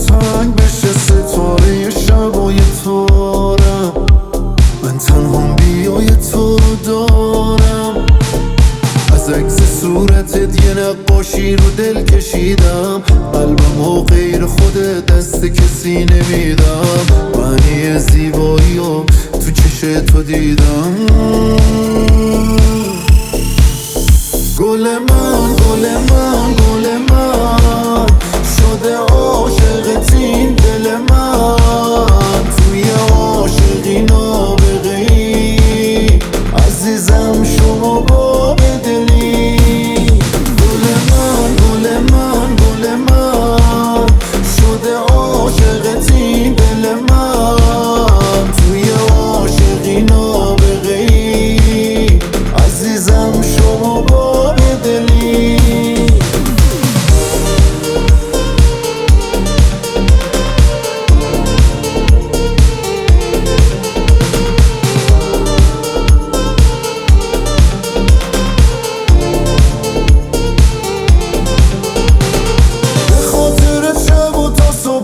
تنگ بشه ستاره شبای تارم. من تنهام بیای تو رو دارم. از عکس صورتت یه نقاشی رو دل کشیدم. قلبم و غیر خودت دست کسی نمیدم. معنی زیبایی و تو چش تو دیدم. گل من گل من گل من شده عاشقت این دل من. توی عاشقی نابغه ای عزیزم شما با بدلی. گل من گل من گل من شده عاشقت این دل من. توی عاشقی نابغه ای عزیزم شما با بدلی.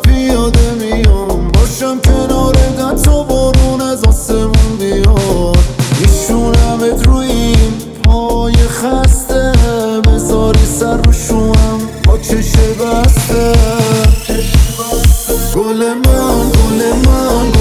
پیاده میام باشم کنارت تا بارون از آسمون بیاد. میشونمت روی این پای خسته بذاری سر رو شوم با چش بسته. گل من گل من